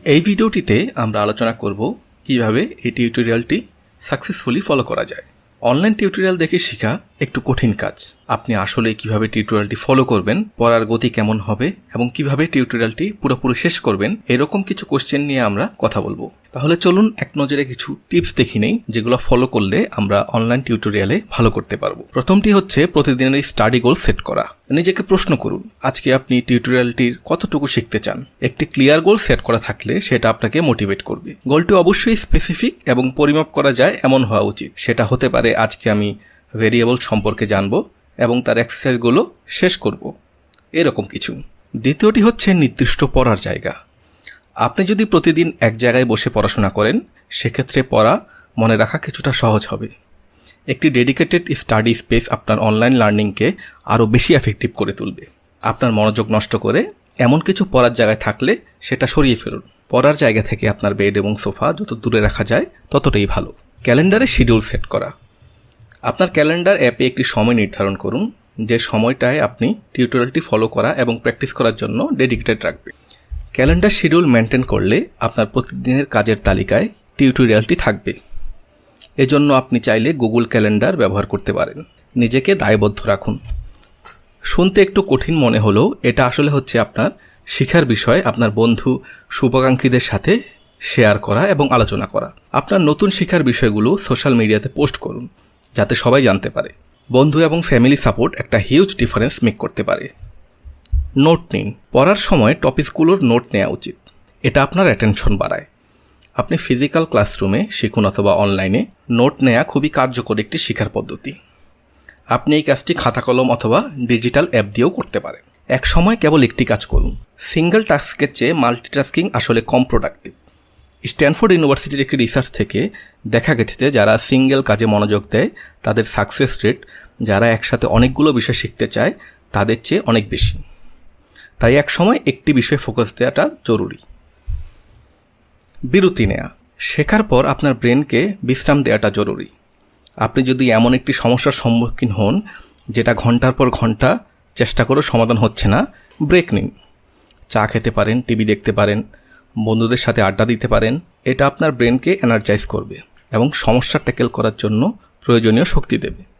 এই ভিডিওটিতে আমরা আলোচনা করব কিভাবে এই টিউটোরিয়ালটি সাকসেসফুলি ফলো করা যায়। অনলাইন টিউটোরিয়াল দেখে শেখা একটু কঠিন কাজ। আপনি আসলে কিভাবে টিউটোরিয়ালটি ফলো করবেন, পড়ার গতি কেমন হবে এবং কিভাবে টিউটোরিয়ালটি পুরোপুরি শেষ করবেন, এরকম কিছু কোশ্চেন নিয়ে আমরা কথা বলবো। তাহলে চলুন এক নজরে কিছু টিপস দেখি নেই যেগুলো ফলো করলে আমরা অনলাইন টিউটোরিয়ালে ভালো করতে পারবো। প্রথমটি হচ্ছে প্রতিদিনের স্টাডি গোল সেট করা। নিজেকে প্রশ্ন করুন, আজকে আপনি টিউটোরিয়ালটির কতটুকু শিখতে চান। একটি ক্লিয়ার গোল সেট করা থাকলে সেটা আপনাকে মোটিভেট করবে। গোলটি অবশ্যই স্পেসিফিক এবং পরিমাপ করা যায় এমন হওয়া উচিত। সেটা হতে পারে আজকে আমি ভেরিয়েবল সম্পর্কে জানবো এবং তার এক্সারসাইজগুলো শেষ করব, এরকম কিছু। দ্বিতীয়টি হচ্ছে নির্দিষ্ট পড়ার জায়গা। আপনি যদি প্রতিদিন এক জায়গায় বসে পড়াশোনা করেন, সেক্ষেত্রে পড়া মনে রাখা কিছুটা সহজ হবে। একটি ডেডিকেটেড স্টাডি স্পেস আপনার অনলাইন লার্নিংকে আরও বেশি এফেক্টিভ করে তুলবে। আপনার মনোযোগ নষ্ট করে এমন কিছু পড়ার জায়গায় থাকলে সেটা সরিয়ে ফেলুন। পড়ার জায়গা থেকে আপনার বেড এবং সোফা যত দূরে রাখা যায় ততটাই ভালো। ক্যালেন্ডারে শিডিউল সেট করা। আপনার ক্যালেন্ডার অ্যাপে একটি সময় নির্ধারণ করুন যে সময়টায় আপনি টিউটোরিয়ালটি ফলো করা এবং প্র্যাকটিস করার জন্য ডেডিকেটেড রাখবে। ক্যালেন্ডার শিডিউল মেনটেন করলে আপনার প্রতিদিনের কাজের তালিকায় টিউটোরিয়ালটি থাকবে। এজন্য আপনি চাইলে গুগল ক্যালেন্ডার ব্যবহার করতে পারেন। নিজেকে দায়বদ্ধ রাখুন। শুনতে একটু কঠিন মনে হলেও এটা আসলে হচ্ছে আপনার শেখার বিষয় আপনার বন্ধু শুভাকাঙ্ক্ষীদের সাথে শেয়ার করা এবং আলোচনা করা। আপনার নতুন শেখার বিষয়গুলো সোশ্যাল মিডিয়াতে পোস্ট করুন যাতে সবাই জানতে পারে। বন্ধু এবং ফ্যামিলি সাপোর্ট একটা হিউজ ডিফারেন্স মেক করতে পারে। নোট নিন। পড়ার সময় টপিকগুলোর নোট নেওয়া উচিত। এটা আপনার অ্যাটেনশন বাড়ায়। আপনি ফিজিক্যাল ক্লাসরুমে শিখুন অথবা অনলাইনে, নোট নেওয়া খুবই কার্যকর একটি শেখার পদ্ধতি। আপনি এই কাজটি খাতা কলম অথবা ডিজিটাল অ্যাপ দিয়েও করতে পারেন। এক সময় কেবল একটি কাজ করুন। সিঙ্গেল টাস্কের চেয়ে মাল্টিটাস্কিং আসলে কম প্রোডাক্টিভ। স্ট্যানফোর্ড ইউনিভার্সিটির একটি রিসার্চ থেকে দেখা গেছে যে যারা সিঙ্গেল কাজে মনোযোগ দেয় তাদের সাকসেস রেট যারা একসাথে অনেকগুলো বিষয় শিখতে চায় তাদের চেয়ে অনেক বেশি। তাই এক সময় একটি বিষয়ে ফোকাস দেওয়াটা জরুরি। বিরতি নেওয়া। শেখার পর আপনার ব্রেনকে বিশ্রাম দেওয়াটা জরুরি। আপনি যদি এমন একটি সমস্যার সম্মুখীন হন যেটা ঘন্টার পর ঘন্টা চেষ্টা করেও সমাধান হচ্ছে না, ব্রেক নিন। চা খেতে পারেন, টিভি দেখতে পারেন, বন্ধুদের সাথে আড্ডা দিতে পারেন। এটা আপনার ব্রেনকে এনার্জাইজ করবে এবং সমস্যা ট্যাকেল করার জন্য প্রয়োজনীয় শক্তি দেবে।